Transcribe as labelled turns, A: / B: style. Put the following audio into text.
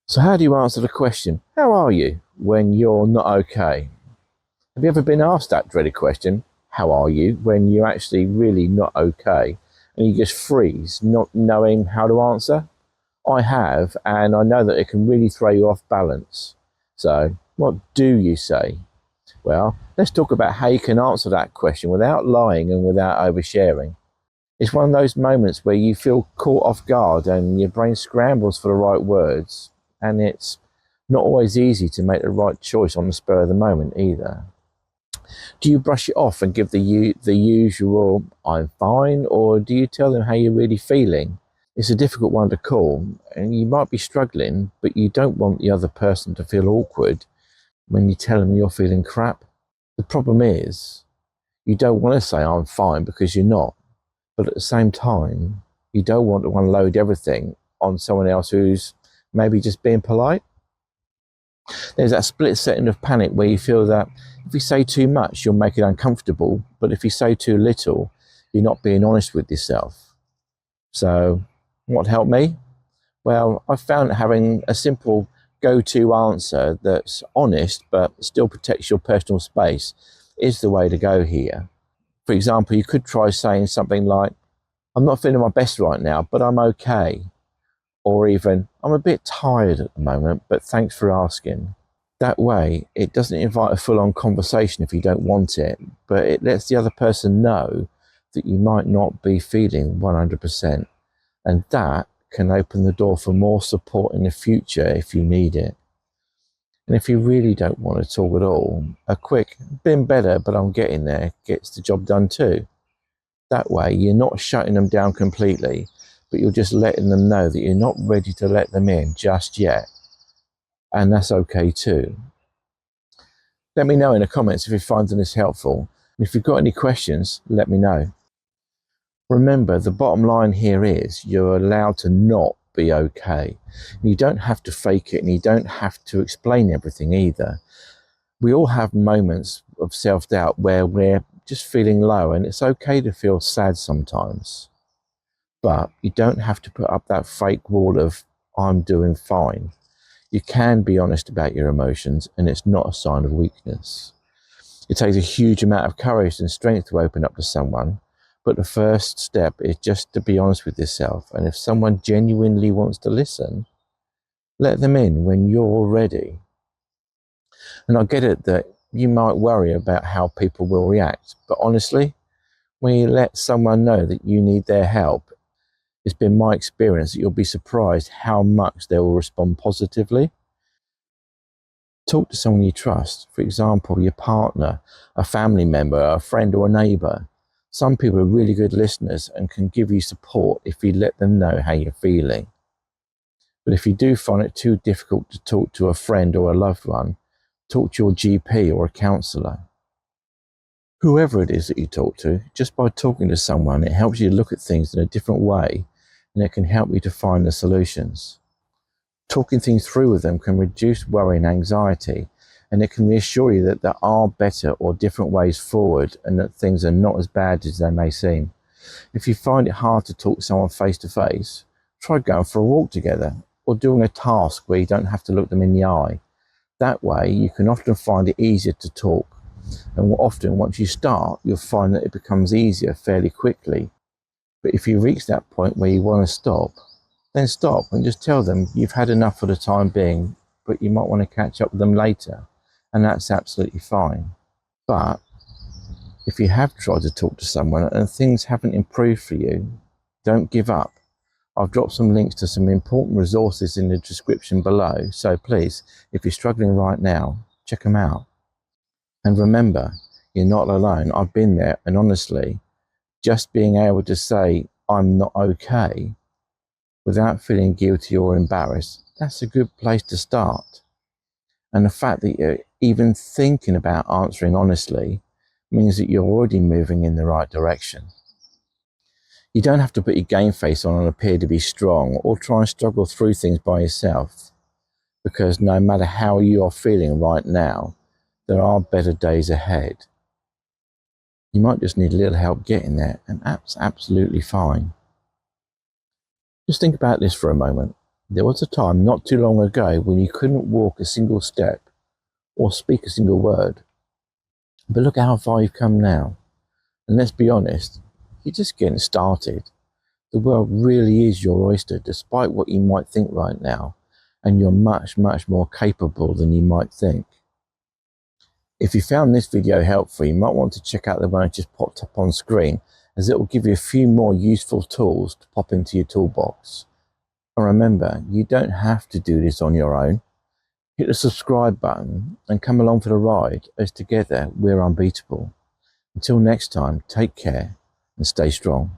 A: So how do you answer the question, how are you, when you're not okay? Have you ever been asked that dreaded question, how are you, when you're actually really not okay and you just freeze, not knowing how to answer? I have, and I know that it can really throw you off balance. So what do you say? Well, let's talk about how you can answer that question without lying and without oversharing. It's one of those moments where you feel caught off guard and your brain scrambles for the right words, and it's not always easy to make the right choice on the spur of the moment either. Do you brush it off and give the usual "I'm fine," or do you tell them how you're really feeling? It's a difficult one to call, and you might be struggling, but you don't want the other person to feel awkward when you tell them you're feeling crap. The problem is, you don't want to say "I'm fine" because you're not, but at the same time, you don't want to unload everything on someone else who's maybe just being polite. There's that split second of panic where you feel that if you say too much, you'll make it uncomfortable, but if you say too little, you're not being honest with yourself. So, what helped me? Well, I found that having a simple go-to answer that's honest but still protects your personal space is the way to go here. For example, you could try saying something like, I'm not feeling my best right now, but I'm okay. Or even, I'm a bit tired at the moment, but thanks for asking. That way, it doesn't invite a full-on conversation if you don't want it, but it lets the other person know that you might not be feeling 100%. And that can open the door for more support in the future if you need it. And if you really don't want to talk at all, a quick, been better, but I'm getting there, gets the job done too. That way, you're not shutting them down completely, but you're just letting them know that you're not ready to let them in just yet. And that's okay too. Let me know in the comments if you're finding this helpful. And if you've got any questions, let me know. Remember, the bottom line here is you're allowed to not be okay. You don't have to fake it, and you don't have to explain everything either. We all have moments of self-doubt where we're just feeling low, and it's okay to feel sad sometimes. But you don't have to put up that fake wall of "I'm doing fine." You can be honest about your emotions, and it's not a sign of weakness. It takes a huge amount of courage and strength to open up to someone, but the first step is just to be honest with yourself. And if someone genuinely wants to listen, let them in when you're ready. And I get it that you might worry about how people will react, but honestly, when you let someone know that you need their help, it's been my experience that you'll be surprised how much they will respond positively. Talk to someone you trust, for example, your partner, a family member, a friend, or a neighbour. Some people are really good listeners and can give you support if you let them know how you're feeling. But if you do find it too difficult to talk to a friend or a loved one, talk to your GP or a counsellor. Whoever it is that you talk to, just by talking to someone, it helps you look at things in a different way, and it can help you to find the solutions. Talking things through with them can reduce worry and anxiety, and it can reassure you that there are better or different ways forward and that things are not as bad as they may seem. If you find it hard to talk to someone face to face, try going for a walk together or doing a task where you don't have to look them in the eye. That way, you can often find it easier to talk. And often, once you start, you'll find that it becomes easier fairly quickly. But if you reach that point where you want to stop, then stop and just tell them you've had enough for the time being, but you might want to catch up with them later. And that's absolutely fine. But if you have tried to talk to someone and things haven't improved for you, don't give up. I've dropped some links to some important resources in the description below, so please, if you're struggling right now, check them out. And remember, you're not alone. I've been there, and honestly, just being able to say, I'm not okay, without feeling guilty or embarrassed, that's a good place to start. And the fact that you're even thinking about answering honestly means that you're already moving in the right direction. You don't have to put your game face on and appear to be strong or try and struggle through things by yourself, because no matter how you are feeling right now, there are better days ahead. You might just need a little help getting there, and that's absolutely fine. Just think about this for a moment. There was a time not too long ago when you couldn't walk a single step or speak a single word. But look how far you've come now. And let's be honest, you're just getting started. The world really is your oyster, despite what you might think right now. And you're much, much more capable than you might think. If you found this video helpful, you might want to check out the one I just popped up on screen, as it will give you a few more useful tools to pop into your toolbox. And remember, you don't have to do this on your own. Hit the subscribe button and come along for the ride, as together we're unbeatable. Until next time, take care and stay strong.